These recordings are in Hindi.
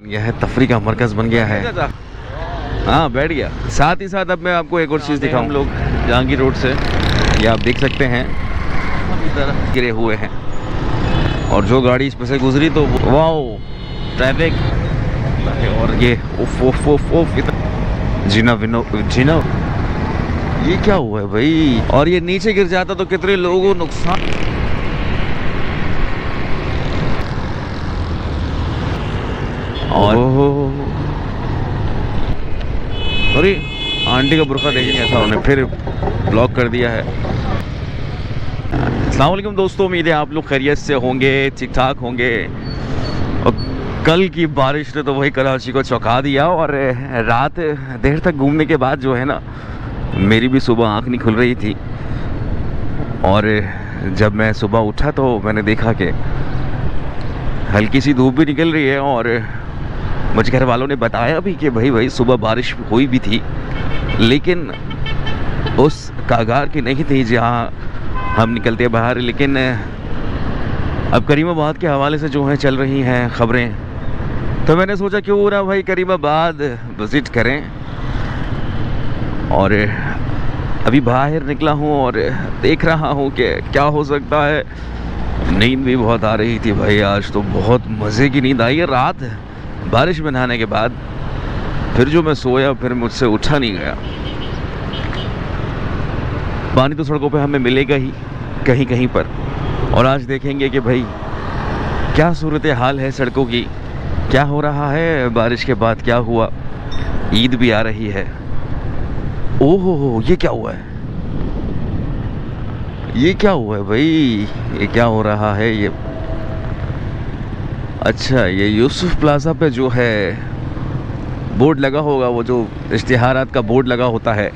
यह है तफरी का मरकज बन गया है। हाँ बैठ गया। साथ ही साथ अब मैं आपको एक और चीज़ दिखाऊं। हम लोग जहांगीर रोड से, ये आप देख सकते हैं गिरे हुए हैं और जो गाड़ी इस पर से गुजरी तो वाओ ट्रैफिक। और ये उफ उफ उफ उफ जीना विनो जीना, ये क्या हुआ है भाई। और ये नीचे गिर जाता तो कितने लोगों को नुकसान। और अरे आंटी का बुर्का देखेंगे ऐसा उन्होंने फिर ब्लॉक कर दिया है। अस्सलाम वालेकुम दोस्तों, उम्मीद है आप लोग खैरियत से होंगे, ठीक ठाक होंगे। और कल की बारिश ने तो वही कराची को चौंका दिया और रात देर तक घूमने के बाद जो है ना, मेरी भी सुबह आँख नहीं खुल रही थी। और जब मैं सुबह उठा तो मैंने देखा कि हल्की सी धूप भी निकल रही है और मुझे घर वालों ने बताया भी कि भाई सुबह बारिश हुई भी थी, लेकिन उस कागार की नहीं थी जहाँ हम निकलते हैं बाहर। लेकिन अब करीमाबाद के हवाले से जो है चल रही हैं ख़बरें, तो मैंने सोचा क्यों ना भाई करीमाबाद विज़िट करें। और अभी बाहर निकला हूँ और देख रहा हूँ कि क्या हो सकता है। नींद भी बहुत आ रही थी भाई, आज तो बहुत मज़े की नींद आई है रात बारिश में नहाने के बाद। फिर जो मैं सोया फिर मुझसे उठा नहीं गया। पानी तो सड़कों पे हमें मिलेगा ही कहीं कहीं पर, और आज देखेंगे कि भाई क्या सूरत हाल है सड़कों की, क्या हो रहा है बारिश के बाद, क्या हुआ। ईद भी आ रही है। ओहो ये क्या हुआ है, ये क्या हुआ है भाई, ये क्या हो रहा है ये। अच्छा ये यूसुफ प्लाजा पे जो है बोर्ड लगा होगा, वो जो इश्तिहारात का बोर्ड लगा होता है,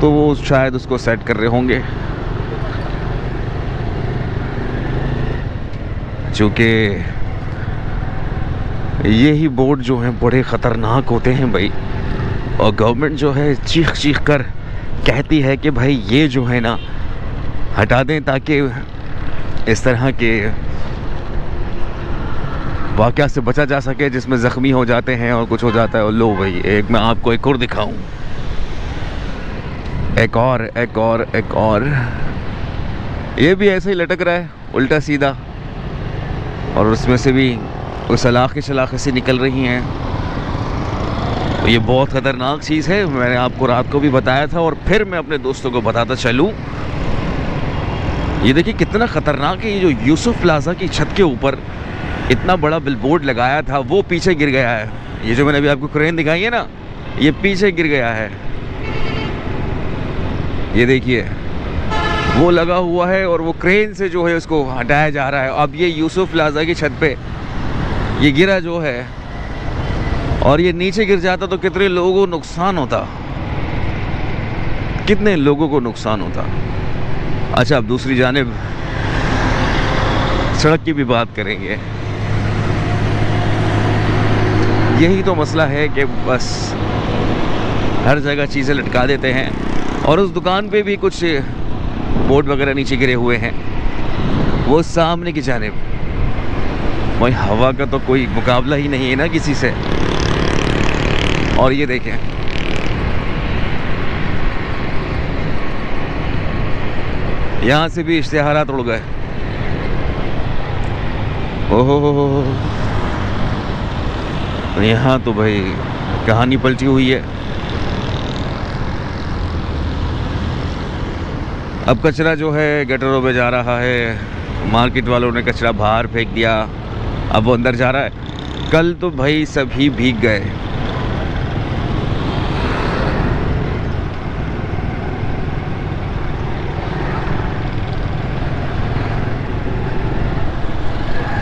तो वो शायद उसको सेट कर रहे होंगे। चूँकि यही बोर्ड जो हैं बड़े ख़तरनाक होते हैं भाई, और गवर्नमेंट जो है चीख चीख कर कहती है कि भाई ये जो है ना हटा दें ताकि इस तरह के वाक़या से बचा जा सके जिसमें ज़ख्मी हो जाते हैं और कुछ हो जाता है। और लो भाई एक मैं आपको एक और दिखाऊं, एक और ये भी ऐसे ही लटक रहा है उल्टा सीधा, और उसमें से भी उस शलाखे से निकल रही हैं। ये बहुत ख़तरनाक चीज़ है, मैंने आपको रात को भी बताया था और फिर मैं अपने दोस्तों को बताता चलूँ। ये देखिए कितना ख़तरनाक है। ये जो यूसुफ प्लाजा की छत के ऊपर इतना बड़ा बिलबोर्ड लगाया था वो पीछे गिर गया है। ये जो मैंने अभी आपको क्रेन दिखाई है ना, ये पीछे गिर गया है। ये देखिए वो लगा हुआ है और वो क्रेन से जो है उसको हटाया जा रहा है। अब ये यूसुफ प्लाजा की छत पे ये गिरा जो है, और ये नीचे गिर जाता तो कितने लोगों को नुकसान होता, कितने लोगों को नुकसान होता। अच्छा अब दूसरी जानिब सड़क की भी बात करेंगे। यही तो मसला है कि बस हर जगह चीज़ें लटका देते हैं, और उस दुकान पे भी कुछ बोर्ड वगैरह नीचे गिरे हुए हैं। वो सामने की जानिब वही हवा का तो कोई मुकाबला ही नहीं है ना किसी से। और ये देखें यहाँ से भी इश्तिहारात उड़ गए। ओहो यहाँ तो भाई कहानी पलटी हुई है। अब कचरा जो है गटरों में जा रहा है, मार्केट वालों ने कचरा बाहर फेंक दिया, अब वो अंदर जा रहा है। कल तो भाई सभी भीग गए।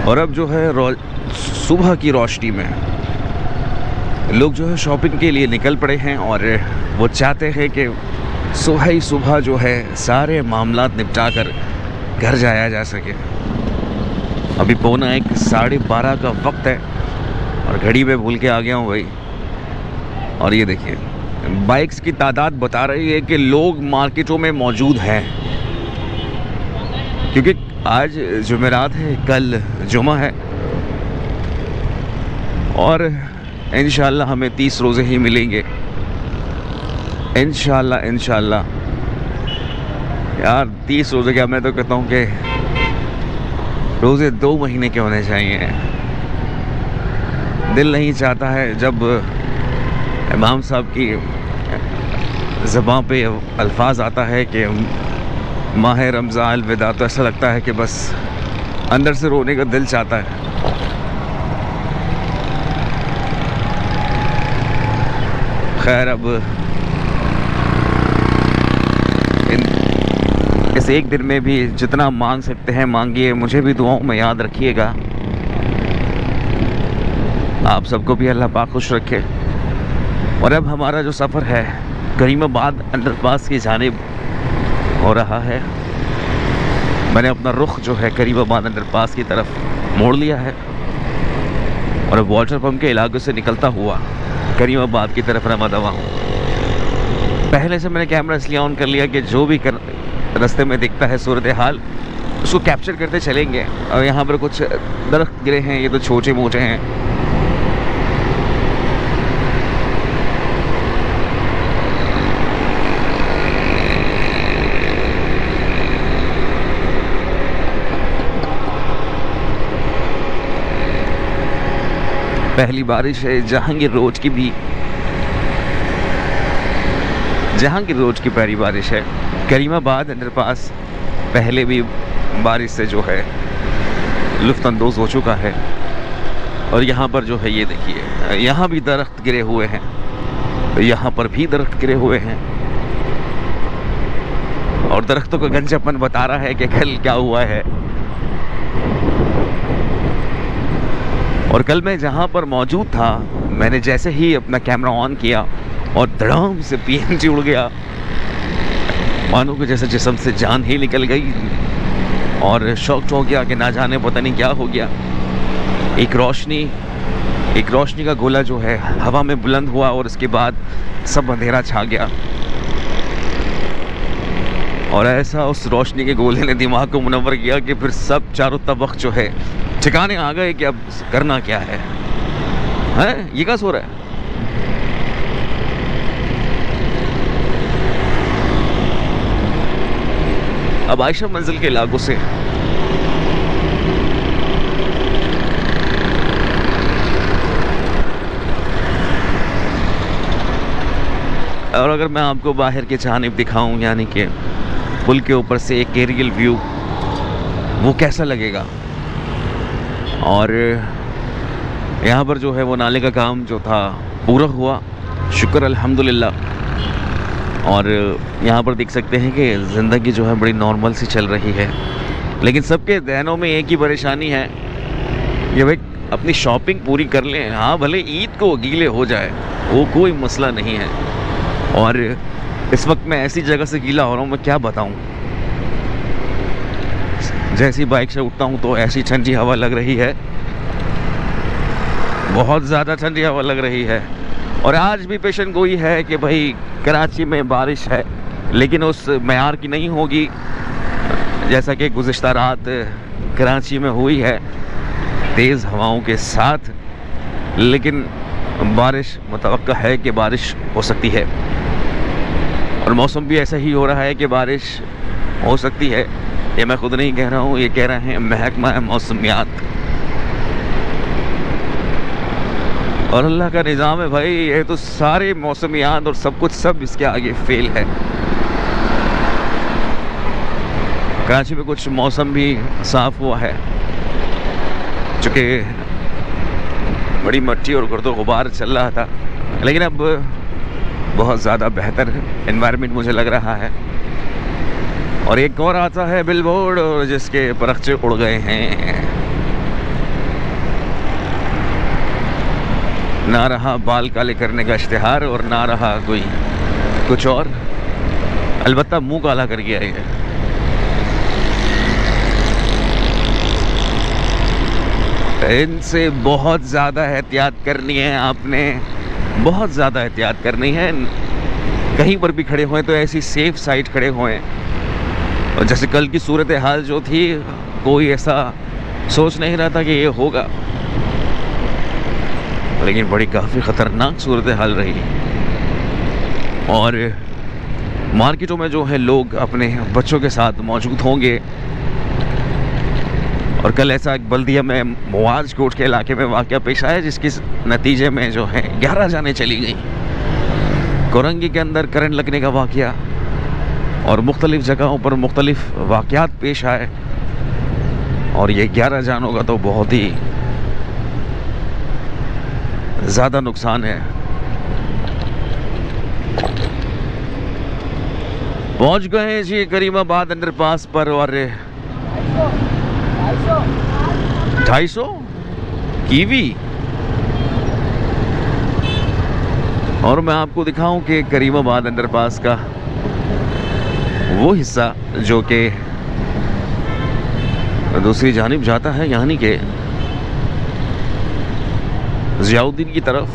और अब जो है सुबह की रोशनी में लोग जो है शॉपिंग के लिए निकल पड़े हैं, और वो चाहते हैं कि सुबह ही सुबह जो है सारे मामलात निपटा कर घर जाया जा सके। अभी 11:15 12:30 का वक्त है और घड़ी में भूल के आ गया हूँ भाई। और ये देखिए बाइक्स की तादाद बता रही है कि लोग मार्केटों में मौजूद हैं, क्योंकि आज जुमेरात है, कल जुमा है। और इंशाल्लाह हमें 30 रोज़े ही मिलेंगे, इंशाल्लाह। यार 30 रोज़े क्या, मैं तो कहता हूँ कि रोज़े 2 महीने के होने चाहिए। दिल नहीं चाहता है जब इमाम साहब की ज़बान पे अल्फाज आता है कि माह रमज़ान अलविदा, तो ऐसा लगता है कि बस अंदर से रोने का दिल चाहता है। खैर, अब इस एक दिन में भी जितना मांग सकते हैं मांगिए, मुझे भी दुआओं में याद रखिएगा। आप सबको भी अल्लाह पाक खुश रखे। और अब हमारा जो सफ़र है करीमाबाद अंडरपास की जानिब हो रहा है। मैंने अपना रुख जो है करीमाबाद अंडरपास की तरफ मोड़ लिया है और अब वाटर पम्प के इलाके से निकलता हुआ करीमाबाद की तरफ रवा दवा हूँ। पहले से मैंने कैमरा इसलिए ऑन कर लिया कि जो भी रास्ते में दिखता है सूरत हाल उसको कैप्चर करते चलेंगे। और यहाँ पर कुछ दरख्त गिरे हैं, ये तो छोटे मोटे हैं। पहली बारिश है जहांगीर रोड की पहली बारिश है। करीमाबाद अंडरपास पहले भी बारिश से जो है लुत्फ़अंदोज़ हो चुका है। और यहाँ पर जो है ये देखिए, यहाँ भी दरख्त गिरे हुए हैं, यहाँ पर भी दरख्त गिरे हुए हैं। और दरख्तों का गंजापन बता रहा है कि कल क्या हुआ है। और कल मैं जहाँ पर मौजूद था, मैंने जैसे ही अपना कैमरा ऑन किया और धड़ाम से PNG उड़ गया, मानो कि जैसे जिस्म से जान ही निकल गई। और शॉक्ड हो गया कि ना जाने पता नहीं क्या हो गया। एक रोशनी का गोला जो है हवा में बुलंद हुआ और उसके बाद सब अंधेरा छा गया। और ऐसा उस रोशनी के गोले ने दिमाग को मुनव्वर किया कि फिर सब चारों तबक जो है ठिकाने आ गए कि अब करना क्या है। ये क्या सो रहा है? अब आयशा मंजिल के इलाकों से और अगर मैं आपको बाहर के जानिब दिखाऊं, यानी कि पुल के ऊपर से एक एरियल व्यू, वो कैसा लगेगा। और यहाँ पर जो है वो नाले का काम जो था पूरा हुआ, शुक्र अल्हम्दुलिल्लाह। और यहाँ पर देख सकते हैं कि ज़िंदगी जो है बड़ी नॉर्मल सी चल रही है। लेकिन सबके ज़हनों में एक ही परेशानी है कि भाई अपनी शॉपिंग पूरी कर लें। हाँ, भले ईद को गीले हो जाए, वो कोई मसला नहीं है। और इस वक्त मैं ऐसी जगह से गीला हो रहा हूँ, मैं क्या बताऊँ। जैसी बाइक से उठता हूँ तो ऐसी ठंडी हवा लग रही है, बहुत ज़्यादा ठंडी हवा लग रही है। और आज भी पेशन गोई है कि भाई कराची में बारिश है, लेकिन उस मयार की नहीं होगी जैसा कि गुज़िश्ता रात कराची में हुई है, तेज़ हवाओं के साथ। लेकिन बारिश मुतवक्का है कि बारिश हो सकती है, और मौसम भी ऐसा ही हो रहा है कि बारिश हो सकती है। ये मैं खुद नहीं कह रहा हूँ, ये कह रहे हैं महकमा मौसमियात। और अल्लाह का निज़ाम है भाई, ये तो सारे मौसमियात और सब कुछ सब इसके आगे फेल है। कराची में कुछ मौसम भी साफ़ हुआ है, चूँकि बड़ी मट्टी और गर्दो गुबार चल रहा था, लेकिन अब बहुत ज़्यादा बेहतर एनवायरनमेंट मुझे लग रहा है। और एक और आता है बिलबोर्ड, और जिसके परखचे उड़ गए हैं। ना रहा बाल काले करने का इश्तिहार, और ना रहा कोई कुछ और, अलबत्ता मुंह काला कर गया है। इनसे बहुत ज़्यादा एहतियात करनी है आपने, बहुत ज़्यादा एहतियात करनी है। कहीं पर भी खड़े हुए तो ऐसी सेफ साइड खड़े हुए। और जैसे कल की सूरत हाल जो थी, कोई ऐसा सोच नहीं रहा था कि ये होगा। लेकिन बड़ी काफ़ी ख़तरनाक सूरत हाल रही। और मार्केटों में जो है लोग अपने बच्चों के साथ मौजूद होंगे। और कल ऐसा एक बल्दिया में मुआज कोट के इलाके में वाक़या पेश आया, जिसके नतीजे में जो है 11 जानें चली गई। कोरंगी के अंदर करंट लगने का वाक़या और मुख्तलिफ़ जगहों पर मुख्तलिफ़ वाक़यात पेश आए, और ये 11 जानों का तो बहुत ही ज़्यादा नुकसान है। पहुंच गए हैं जी करीमाबाद अंडरपास पर, और 250 कीवी। और मैं आपको दिखाऊं कि करीमाबाद अंडरपास का वो हिस्सा जो कि दूसरी जानिब जाता है, यानी कि ज़ियाउद्दीन की तरफ।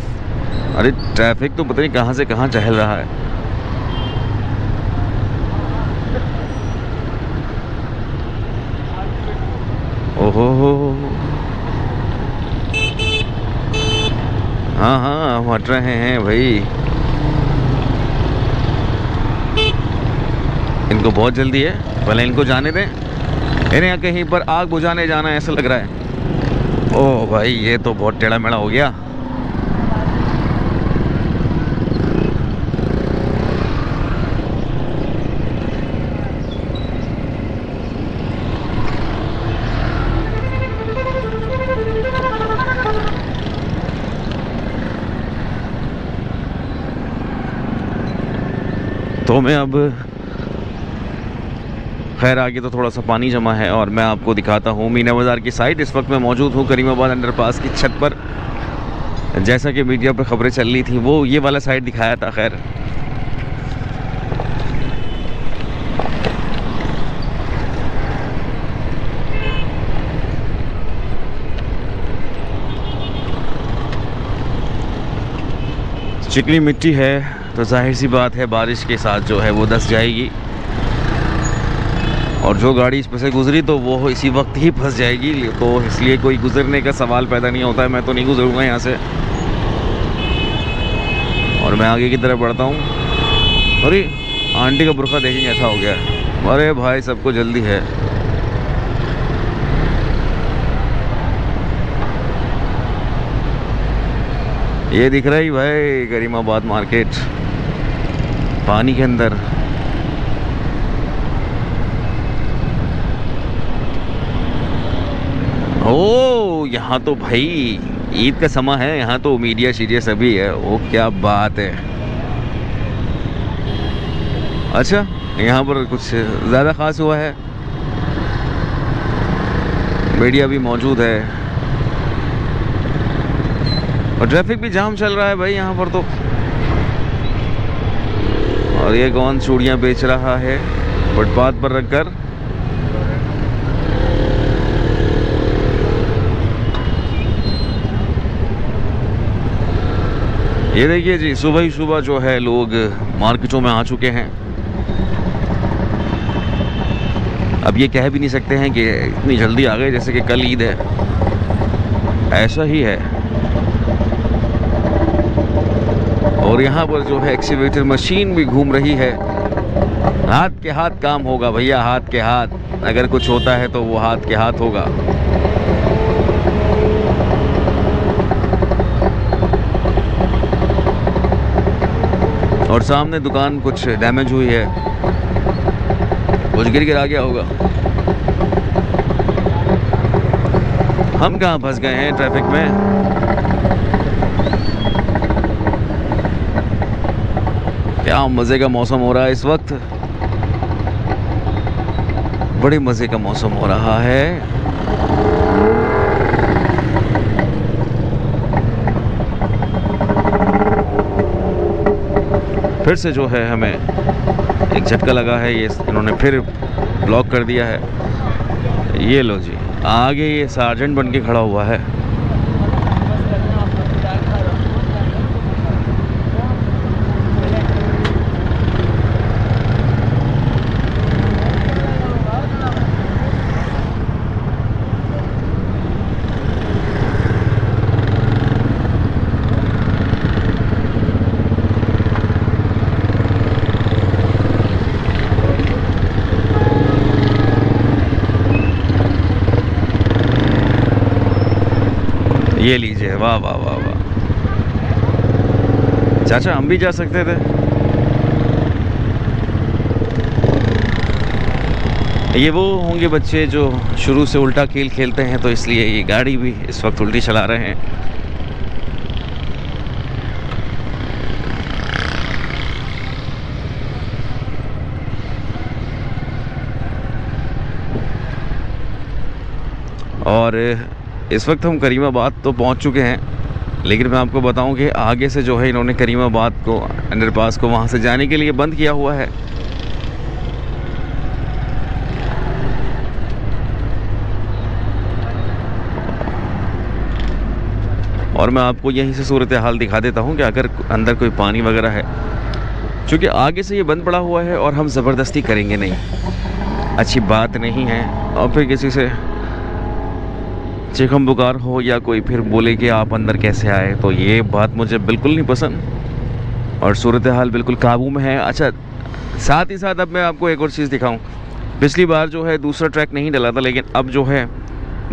अरे ट्रैफिक तो पता नहीं कहाँ से कहाँ चहल रहा है। ओहो हो, हाँ हाँ हम हट रहे हैं भाई। इनको बहुत जल्दी है, पहले इनको जाने दें। इन्हें यहाँ कहीं पर आग बुझाने जाना है ऐसा लग रहा है। ओह भाई ये तो बहुत टेढ़ा मेढ़ा हो गया। तो मैं अब खैर आगे तो थोड़ा सा पानी जमा है, और मैं आपको दिखाता हूँ मीना बाज़ार की साइड। इस वक्त मैं मौजूद हूँ करीमाबाद अंडरपास की छत पर। जैसा कि मीडिया पर खबरें चल रही थी वो ये वाला साइड दिखाया था। खैर चिकनी मिट्टी है तो जाहिर सी बात है बारिश के साथ जो है वो धंस जाएगी, और जो गाड़ी इस पर से गुजरी तो वो इसी वक्त ही फंस जाएगी। तो इसलिए कोई गुजरने का सवाल पैदा नहीं होता है। मैं तो नहीं गुजरूंगा यहाँ से, और मैं आगे की तरफ बढ़ता हूँ। अरे आंटी का बुरखा देखेंगे ऐसा हो गया। अरे भाई सबको जल्दी है। ये दिख रहा ही भाई करीमाबाद मार्केट पानी के अंदर। ओ यहाँ तो भाई ईद का समय है, यहाँ तो मीडिया शीडिया सभी है। ओ क्या बात है। अच्छा यहाँ पर कुछ ज़्यादा ख़ास हुआ है, मीडिया भी मौजूद है और ट्रैफिक भी जाम चल रहा है भाई यहाँ पर तो। और ये कौन चूड़ियाँ बेच रहा है फुटपाथ पर रखकर। ये देखिए जी सुबह ही सुबह जो है लोग मार्केटों में आ चुके हैं। अब ये कह भी नहीं सकते हैं कि इतनी जल्दी आ गए जैसे कि कल ईद है, ऐसा ही है। और यहाँ पर जो है एक्सीवेटर मशीन भी घूम रही है। हाथ के हाथ काम होगा भैया, हाथ के हाथ। अगर कुछ होता है तो वो हाथ के हाथ होगा। और सामने दुकान कुछ डैमेज हुई है, कुछ गिर आ गया होगा। हम कहाँ फंस गए हैं ट्रैफिक में। क्या मज़े का मौसम हो रहा है इस वक्त, बड़े मज़े का मौसम हो रहा है। फिर से जो है हमें एक झटका लगा है, ये इन्होंने फिर ब्लॉक कर दिया है। ये लो जी आगे ये सार्जेंट बन के खड़ा हुआ है। ये लीजिए, वाह वाह वाह वाह। चाचा हम भी जा सकते थे। ये वो होंगे बच्चे जो शुरू से उल्टा खेल खेलते हैं, तो इसलिए ये गाड़ी भी इस वक्त उल्टी चला रहे हैं। और इस वक्त हम करीमाबाद तो पहुंच चुके हैं, लेकिन मैं आपको बताऊं कि आगे से जो है इन्होंने करीमाबाद को, अंडरपास को, वहां से जाने के लिए बंद किया हुआ है। और मैं आपको यहीं से सूरत हाल दिखा देता हूं कि अगर अंदर कोई पानी वगैरह है, क्योंकि आगे से ये बंद पड़ा हुआ है और हम ज़बरदस्ती करेंगे नहीं, अच्छी बात नहीं है। और फिर किसी से चिकन बुखार हो या कोई फिर बोले कि आप अंदर कैसे आए, तो ये बात मुझे बिल्कुल नहीं पसंद। और सूरत हाल बिल्कुल काबू में है। अच्छा, साथ ही साथ अब मैं आपको एक और चीज़ दिखाऊं। पिछली बार जो है दूसरा ट्रैक नहीं डला था, लेकिन अब जो है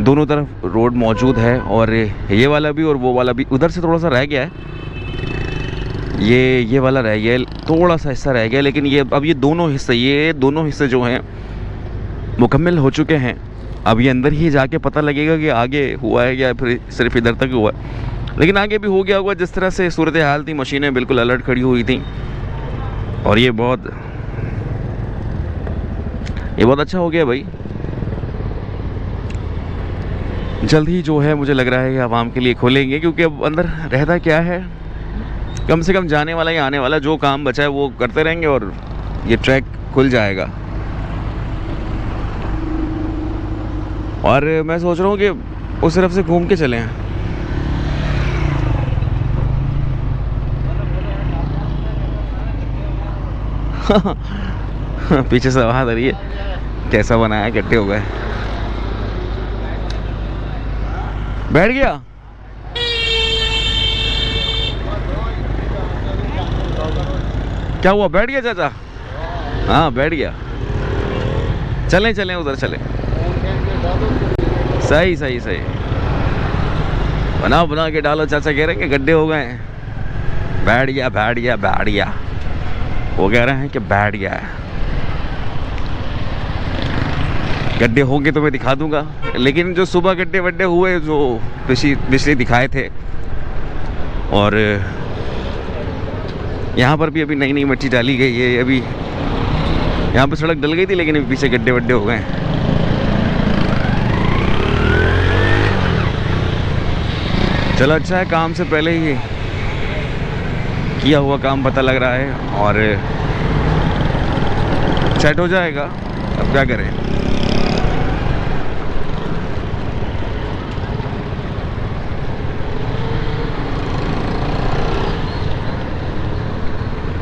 दोनों तरफ रोड मौजूद है, और ये वाला भी और वो वाला भी। उधर से थोड़ा सा रह गया है, ये वाला रह गया है, थोड़ा सा हिस्सा रह गया, लेकिन ये अब ये दोनों हिस्से जो हैं मुकम्मल हो चुके हैं। अब ये अंदर ही जाके पता लगेगा कि आगे हुआ है या फिर सिर्फ इधर तक हुआ है, लेकिन आगे भी हो गया होगा। जिस तरह से सूरत हाल थी, मशीनें बिल्कुल अलर्ट खड़ी हुई थी, और ये बहुत अच्छा हो गया भाई। जल्द ही जो है मुझे लग रहा है कि आवाम के लिए खोलेंगे, क्योंकि अब अंदर रहता क्या है, कम से कम जाने वाला या आने वाला जो काम बचा है वो करते रहेंगे और ये ट्रैक खुल जाएगा। और मैं सोच रहा हूँ कि उस तरफ से घूम के चलें। पीछे से आवाज़ आ रही है, कैसा बनाया, गड्ढे हो गए। बैठ गया, क्या हुआ, बैठ गया चाचा? हाँ बैठ गया। चलें चलें उधर चलें। सही सही सही, बना के डालो। चाचा कह रहे हैं कि गड्ढे हो गए हैं। बैठ गया बैठ गया बैठ गया, वो कह रहे हैं कि बैठ गया है। गड्ढे होंगे तो मैं दिखा दूंगा, लेकिन जो सुबह गड्ढे वड्ढे हुए जो पिछले दिखाए थे, और यहाँ पर भी अभी नई नई मिट्टी डाली गई है। अभी यहाँ पर सड़क डल गई थी, लेकिन अभी पीछे गड्ढे वड्ढे हो गए हैं। चलो अच्छा है, काम से पहले ही किया हुआ काम पता लग रहा है और सेट हो जाएगा। अब क्या करें।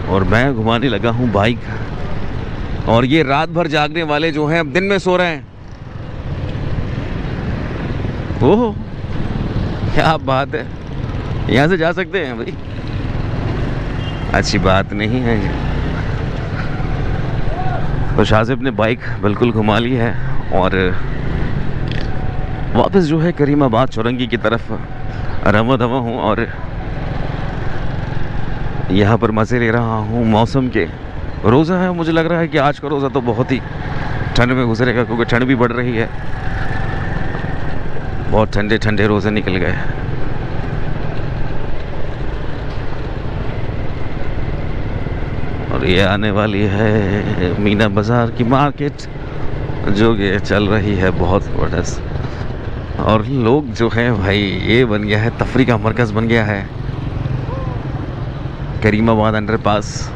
और मैं घुमाने लगा हूँ बाइक, और ये रात भर जागने वाले जो हैं अब दिन में सो रहे हैं। ओह क्या बात है, यहाँ से जा सकते हैं भाई, अच्छी बात नहीं है ये। तो शाजिब ने बाइक बिल्कुल घुमा ली है और वापस जो है करीमाबाद चौरंगी की तरफ रवा दवा हूँ, और यहाँ पर मज़े ले रहा हूँ मौसम के। रोज़ा है, मुझे लग रहा है कि आज का रोज़ा तो बहुत ही ठंड में गुजरेगा, क्योंकि ठंड भी बढ़ रही है। बहुत ठंडे ठंडे रोज़े निकल गए। और ये आने वाली है मीना बाज़ार की मार्केट, जो कि चल रही है बहुत ज़बरदस्त। और लोग जो हैं भाई, ये बन गया है तफरी का मरकज़ बन गया है करीमाबाद अंडरपास।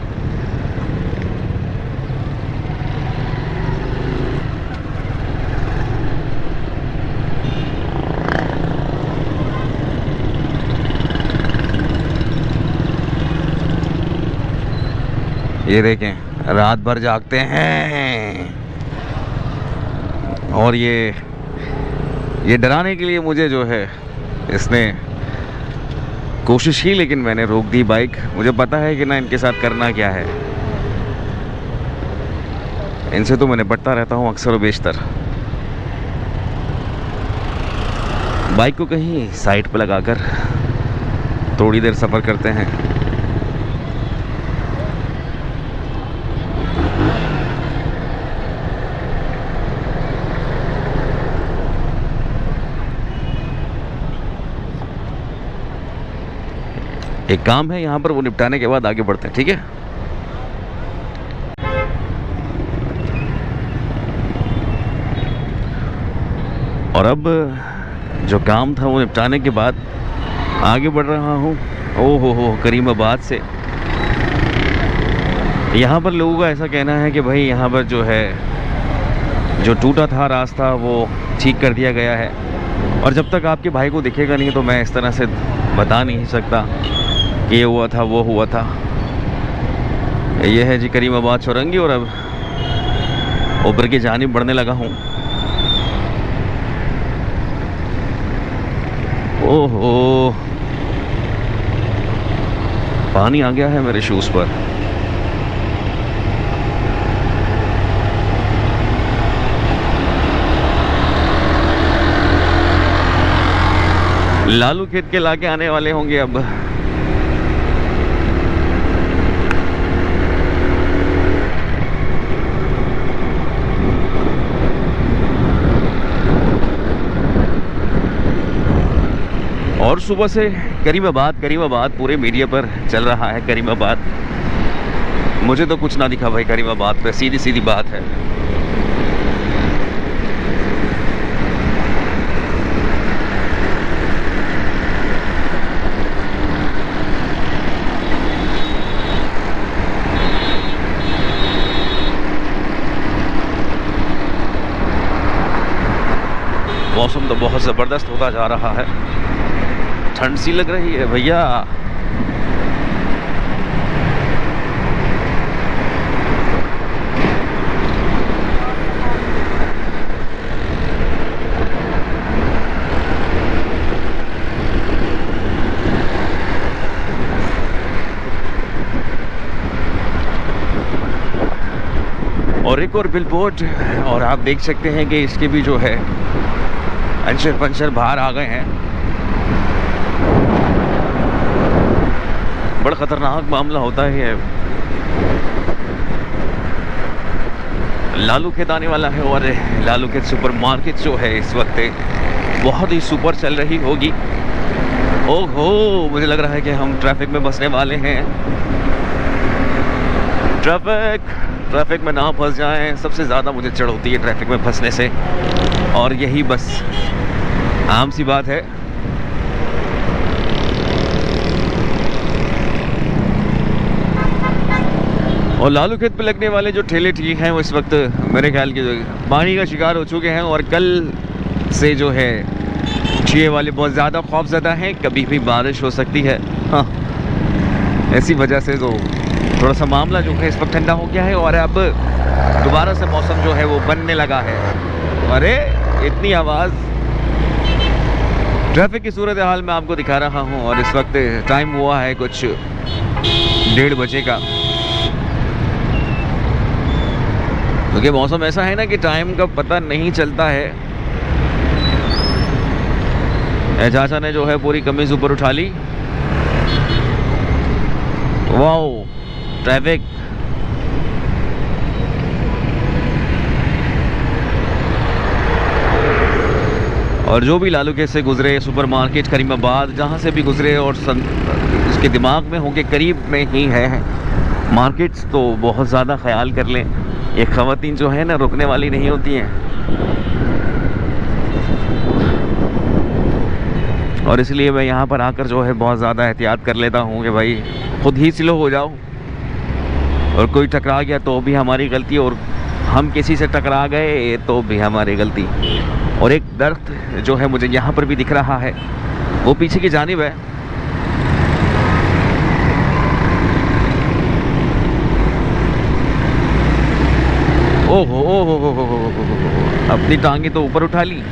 ये देखें, रात भर जागते हैं, और ये डराने के लिए मुझे जो है इसने कोशिश की, लेकिन मैंने रोक दी बाइक। मुझे पता है कि ना इनके साथ करना क्या है, इनसे तो मैं निपटता रहता हूँ अक्सर व बेशतर। बाइक को कहीं साइड पे लगाकर थोड़ी देर सफ़र करते हैं। एक काम है यहाँ पर, वो निपटाने के बाद आगे बढ़ते हैं, ठीक है। और अब जो काम था वो निपटाने के बाद आगे बढ़ रहा हूँ। ओहो हो, करीमाबाद से। यहाँ पर लोगों का ऐसा कहना है कि भाई यहाँ पर जो है, जो टूटा था रास्ता वो ठीक कर दिया गया है। और जब तक आपके भाई को दिखेगा नहीं तो मैं इस तरह से बता नहीं सकता कि ये हुआ था वो हुआ था। ये है जी करीमाबाद चौरंगी, और अब ऊपर की जानिब बढ़ने लगा हूँ। ओहो, पानी आ गया है मेरे शूज़ पर। लालू खेत के लाके आने वाले होंगे अब। और सुबह से करीमाबाद पूरे मीडिया पर चल रहा है। करीमाबाद, मुझे तो कुछ ना दिखा भाई करीमाबाद पे, सीधी सीधी बात है। मौसम तो बहुत ज़बरदस्त होता जा रहा है, ठंड सी लग रही है भैया। और एक और बिलबोर्ड, और आप देख सकते हैं कि इसके भी जो है अंशर पंचर बाहर आ गए हैं। बड़ा ख़तरनाक मामला होता है। लालू खेत आने वाला है, और लालू खेत सुपरमार्केट जो है इस वक्त बहुत ही सुपर चल रही होगी। ओहो, मुझे लग रहा है कि हम ट्रैफिक में फंसने वाले हैं। ट्रैफिक में ना फंस जाएं, सबसे ज़्यादा मुझे चिढ़ होती है ट्रैफिक में फंसने से, और यही बस आम सी बात है। और लालू खेत पे लगने वाले जो ठेले ठीक हैं वो इस वक्त मेरे ख्याल के पानी का शिकार हो चुके हैं, और कल से जो है ठेले वाले बहुत ज़्यादा खौफज़दा हैं, कभी भी बारिश हो सकती है। हाँ, ऐसी वजह से तो थोड़ा सा मामला जो है इस वक्त ठंडा हो गया है, और अब दोबारा से मौसम जो है वो बनने लगा है। अरे इतनी आवाज़। ट्रैफिक की सूरत हाल मैं आपको दिखा रहा हूँ, और इस वक्त टाइम हुआ है कुछ 1:30 बजे का, क्योंकि मौसम ऐसा है ना कि टाइम का पता नहीं चलता है। चाचा ने जो है पूरी कमीज ऊपर उठा ली। Wow, traffic. और जो भी लालू खेत से गुजरे, सुपरमार्केट करीमाबाद जहाँ से भी गुजरे, और उसके दिमाग में होंगे करीब में ही है मार्केट्स, तो बहुत ज़्यादा ख्याल कर लें। ये ख़वातीन जो है ना रुकने वाली नहीं होती हैं, और इसलिए मैं यहाँ पर आकर जो है बहुत ज़्यादा एहतियात कर लेता हूँ कि भाई खुद ही स्लो हो जाओ, और कोई टकरा गया तो भी हमारी गलती, और हम किसी से टकरा गए तो भी हमारी गलती। और एक दर्ख्त जो है मुझे यहाँ पर भी दिख रहा है, वो पीछे की जानिब है। ओहो ओहो, अपनी टांगे तो ऊपर उठा ली,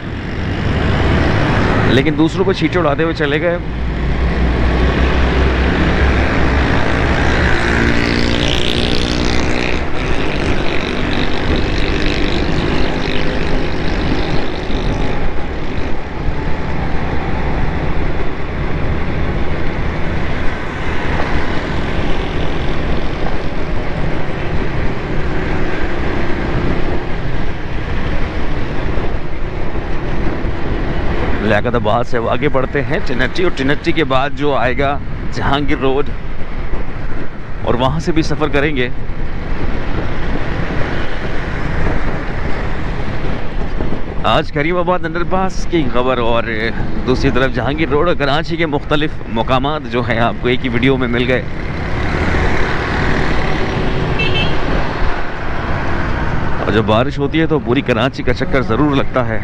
लेकिन दूसरों को छींटे उड़ाते हुए चले गए। लियाकताबाद से अब आगे बढ़ते हैं चिनट्टी, और चिनट्टी के बाद जो आएगा जहांगीर रोड, और वहाँ से भी सफ़र करेंगे। आज करीमाबाद अंडरपास की खबर, और दूसरी तरफ जहांगीर रोड और कराची के मुख्तलिफ मकामात जो हैं आपको एक ही वीडियो में मिल गए। और जब बारिश होती है तो पूरी कराची का चक्कर ज़रूर लगता है।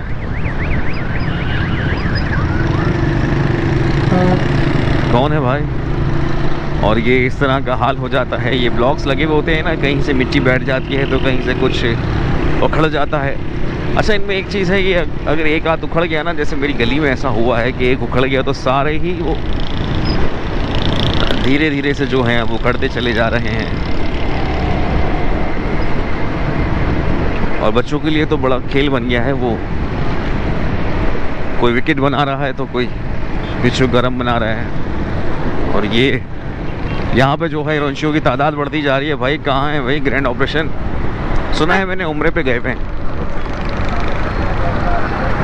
कौन है भाई? और ये इस तरह का हाल हो जाता है। ये ब्लॉक्स लगे हुए होते हैं ना, कहीं से मिट्टी बैठ जाती है तो कहीं से कुछ उखड़ जाता है। अच्छा, इनमें एक चीज़ है, ये अगर एक हाथ उखड़ गया ना, जैसे मेरी गली में ऐसा हुआ है कि एक उखड़ गया तो सारे ही वो धीरे धीरे से जो हैं वो उखड़ते चले जा रहे हैं। और बच्चों के लिए तो बड़ा खेल बन गया है। वो कोई विकेट बना रहा है तो कोई पिचू गर्म बना रहा है। और ये यहाँ पे जो है रंशियों की तादाद बढ़ती जा रही है। भाई कहाँ है भाई ग्रैंड ऑपरेशन? सुना है मैंने उम्रे पे गए हैं,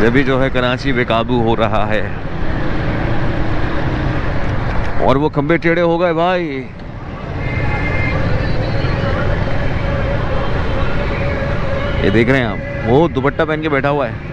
जब भी जो है कराची बेकाबू हो रहा है। और वो खंबे टेढ़े हो गए भाई। ये देख रहे हैं आप, वो दुपट्टा पहन के बैठा हुआ है।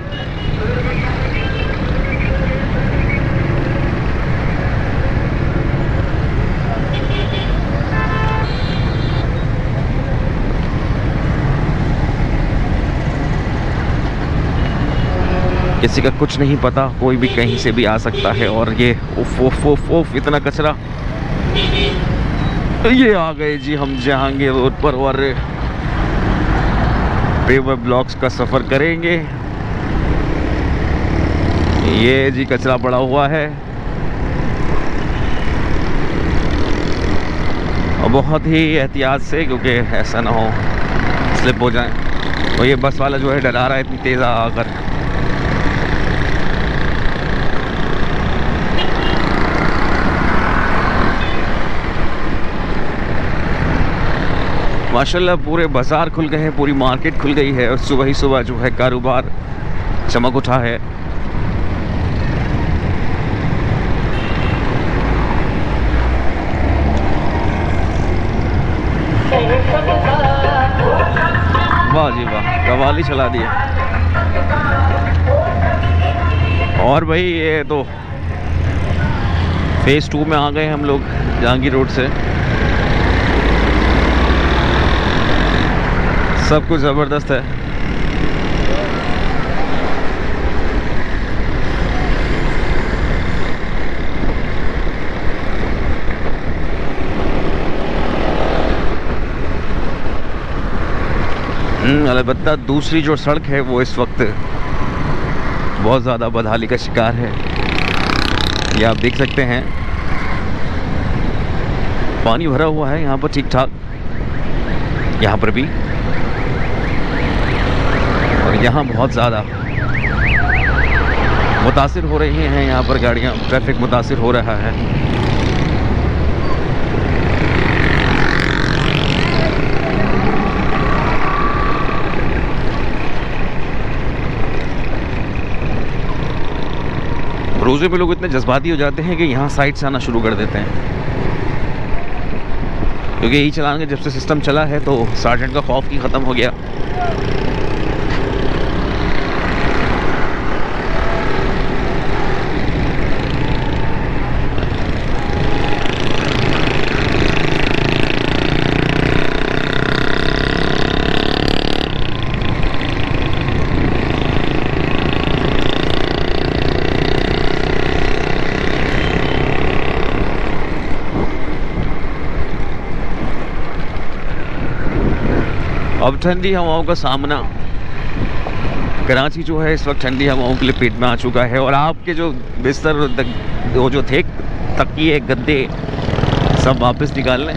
किसी का कुछ नहीं पता, कोई भी कहीं से भी आ सकता है। और ये उफ उफ उफ उफ इतना कचरा। ये आ गए जी हम जहांगीर रोड पर, और पेवर ब्लॉक्स का सफ़र करेंगे। ये जी कचरा पड़ा हुआ है और बहुत ही एहतियात से, क्योंकि ऐसा ना हो स्लिप हो जाए। और ये बस वाला जो है डरा रहा है इतनी तेज़ आकर। माशाल्लाह पूरे बाज़ार खुल गए हैं, पूरी मार्केट खुल गई है, और सुबह ही सुबह जो है कारोबार चमक उठा है। वाह जी वाह, कवाली चला दिए। और भाई ये तो फेज़ 2 में आ गए हम लोग जहांगीर रोड से। सब कुछ ज़बरदस्त है। अलबत्ता दूसरी जो सड़क है वो इस वक्त बहुत ज़्यादा बदहाली का शिकार है। ये आप देख सकते हैं, पानी भरा हुआ है यहाँ पर ठीक ठाक, यहाँ पर भी, और यहाँ बहुत ज़्यादा मुतासिर हो रही हैं यहाँ पर गाड़ियाँ, ट्रैफिक मुतासिर हो रहा है। रोज़े में लोग इतने जज्बाती हो जाते हैं कि यहाँ साइड से आना शुरू कर देते हैं, क्योंकि यही चलान का जब से सिस्टम चला है तो सार्जेंट का खौफ ही ख़त्म हो गया। अब ठंडी हवाओं का सामना, कराची जो है इस वक्त ठंडी हवाओं के लिए पेट में आ चुका है। और आपके जो बिस्तर वो जो थे, तकिए गद्दे सब वापस निकाल लें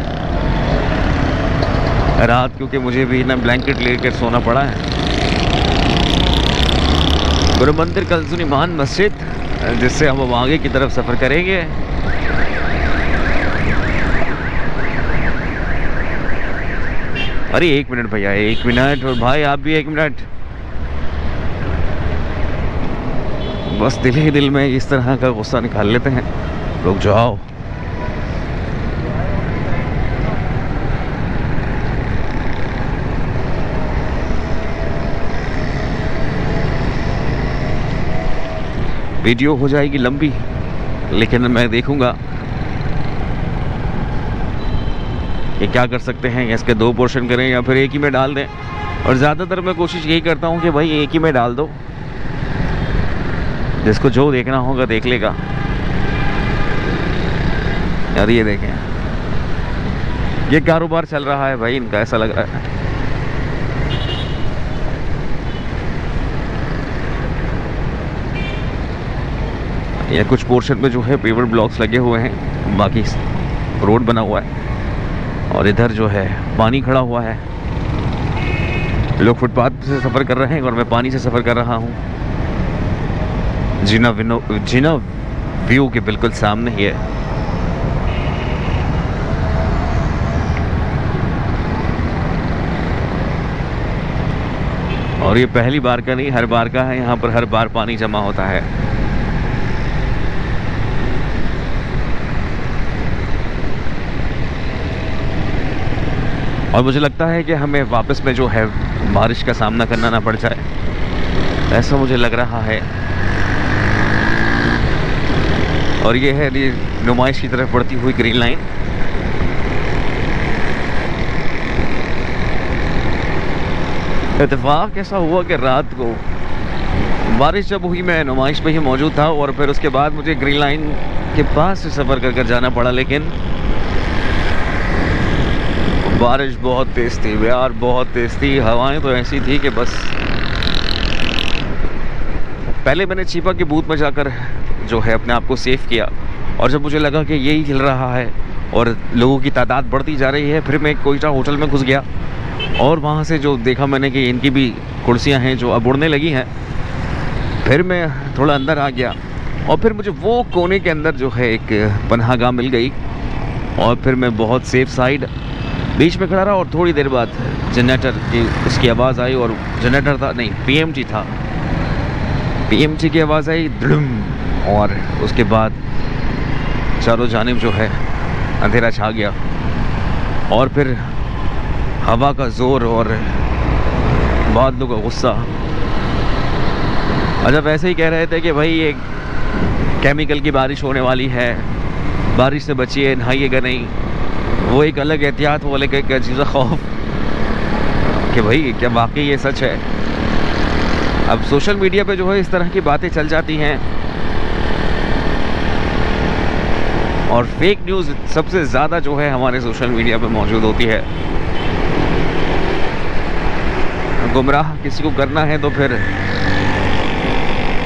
रात, क्योंकि मुझे भी ना ब्लैंकेट लेकर सोना पड़ा है। गुरु मंदिर कलसुनीमान मस्जिद, जिससे हम अब आगे की तरफ सफ़र करेंगे। अरे 1 मिनट भैया, 1 मिनट, और भाई आप भी 1 मिनट। बस दिल ही दिल में इस तरह का गुस्सा निकाल लेते हैं, रुक जाओ। वीडियो हो जाएगी लंबी, लेकिन मैं देखूंगा कि क्या कर सकते हैं, इसके 2 पोर्शन करें या फिर एक ही में डाल दें। और ज़्यादातर मैं कोशिश यही करता हूँ कि भाई एक ही में डाल दो, जिसको जो देखना होगा देख लेगा। यार ये देखें, ये कारोबार चल रहा है भाई इनका, ऐसा लग रहा है। ये कुछ पोर्शन में जो है पेवर ब्लॉक्स लगे हुए हैं, बाकी रोड बना हुआ है। और इधर जो है पानी खड़ा हुआ है, लोग फुटपाथ से सफ़र कर रहे हैं और मैं पानी से सफ़र कर रहा हूँ। जीना व्यू के बिल्कुल सामने ही है। और ये पहली बार का नहीं, हर बार का है, यहाँ पर हर बार पानी जमा होता है। और मुझे लगता है कि हमें वापस में जो है बारिश का सामना करना ना पड़ जाए, ऐसा मुझे लग रहा है। और ये है नुमाइश की तरफ बढ़ती हुई ग्रीन लाइन। इत्तेफाक ऐसा हुआ कि रात को बारिश जब हुई, मैं नुमाइश पे ही मौजूद था और फिर उसके बाद मुझे ग्रीन लाइन के पास से सफ़र कर कर जाना पड़ा, लेकिन बारिश बहुत तेज़ थी यार, बहुत तेज़ थी। हवाएं तो ऐसी थी कि बस। पहले मैंने चीपा की बूथ में जाकर जो है अपने आप को सेव किया, और जब मुझे लगा कि यही चल रहा है और लोगों की तादाद बढ़ती जा रही है, फिर मैं कोयटा होटल में घुस गया और वहाँ से जो देखा मैंने कि इनकी भी कुर्सियाँ हैं जो अब उड़ने लगी हैं। फिर मैं थोड़ा अंदर आ गया और फिर मुझे वो कोने के अंदर जो है एक पनाहगाह मिल गई, और फिर मैं बहुत सेफ साइड बीच में खड़ा रहा। और थोड़ी देर बाद जनरेटर की उसकी आवाज़ आई, और जनरेटर था नहीं, पीएमटी था, पीएमटी की आवाज़ आई धड़म, और उसके बाद चारों जानिब जो है अंधेरा छा गया। और फिर हवा का ज़ोर और बादलों का गुस्सा। अच्छा, वैसे ही कह रहे थे कि भाई ये केमिकल की बारिश होने वाली है, बारिश से बचिए, नहाइएगा नहीं। वो एक अलग एहतियात, वो अलग एक अजीज़ा खौफ कि भाई क्या वाकई ये सच है। अब सोशल मीडिया पे जो है इस तरह की बातें चल जाती हैं, और फेक न्यूज़ सबसे ज़्यादा जो है हमारे सोशल मीडिया पे मौजूद होती है। गुमराह किसी को करना है तो फिर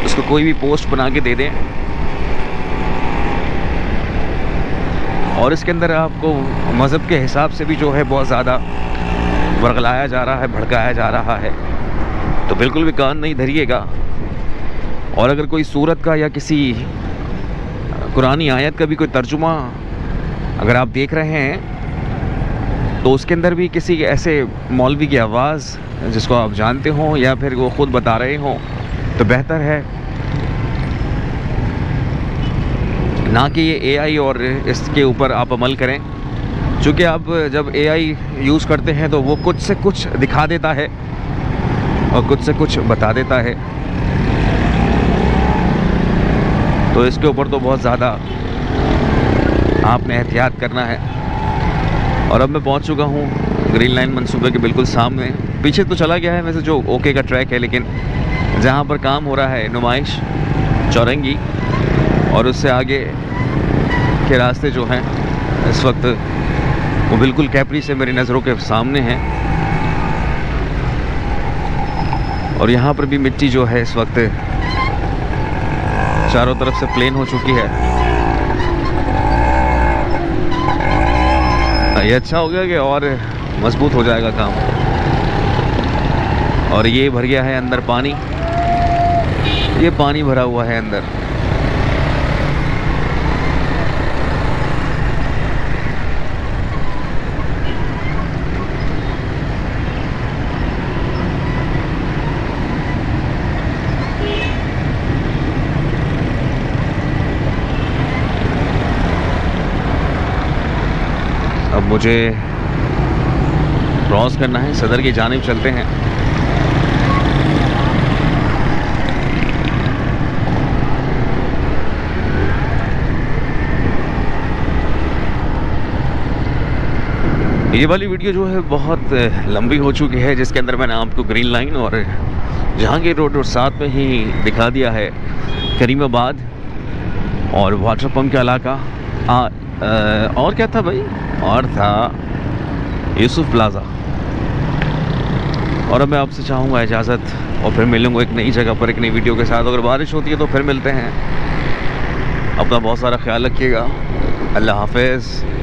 उसको कोई भी पोस्ट बना के दे दें, और इसके अंदर आपको मज़हब के हिसाब से भी जो है बहुत ज़्यादा वर्गलाया जा रहा है, भड़काया जा रहा है। तो बिल्कुल भी कान नहीं धरिएगा। और अगर कोई सूरत का या किसी कुरानी आयत का भी कोई तर्जुमा अगर आप देख रहे हैं, तो उसके अंदर भी किसी ऐसे मौलवी की आवाज़ जिसको आप जानते हों या फिर वो ख़ुद बता रहे हों, तो बेहतर है ना कि ये एआई और इसके ऊपर आप अमल करें। चूँकि आप जब एआई यूज़ करते हैं तो वो कुछ से कुछ दिखा देता है और कुछ से कुछ बता देता है, तो इसके ऊपर तो बहुत ज़्यादा आपने एहतियात करना है। और अब मैं पहुंच चुका हूं ग्रीन लाइन मंसूबे के बिल्कुल सामने। पीछे तो चला गया है वैसे जो ओके का ट्रैक है, लेकिन जहां पर काम हो रहा है नुमाइश चौरंगी, और उससे आगे के रास्ते जो हैं इस वक्त वो बिल्कुल कैपरी से मेरी नज़रों के सामने हैं। और यहाँ पर भी मिट्टी जो है इस वक्त चारों तरफ से प्लेन हो चुकी है। ये अच्छा हो गया कि और मजबूत हो जाएगा काम। और ये भर गया है अंदर पानी, ये पानी भरा हुआ है अंदर। अब मुझे क्रॉस करना है, सदर की जानिब चलते हैं। ये वाली वीडियो जो है बहुत लंबी हो चुकी है, जिसके अंदर मैंने आपको ग्रीन लाइन और जहांगीर रोड और साथ में ही दिखा दिया है करीमाबाद और वाटर पंप का इलाका। और क्या था भाई, और था यूसुफ प्लाज़ा। और अब मैं आपसे चाहूँगा इजाज़त और फिर मिलूँगा एक नई जगह पर एक नई वीडियो के साथ। अगर बारिश होती है तो फिर मिलते हैं। अपना बहुत सारा ख्याल रखिएगा। अल्लाह हाफ़िज़।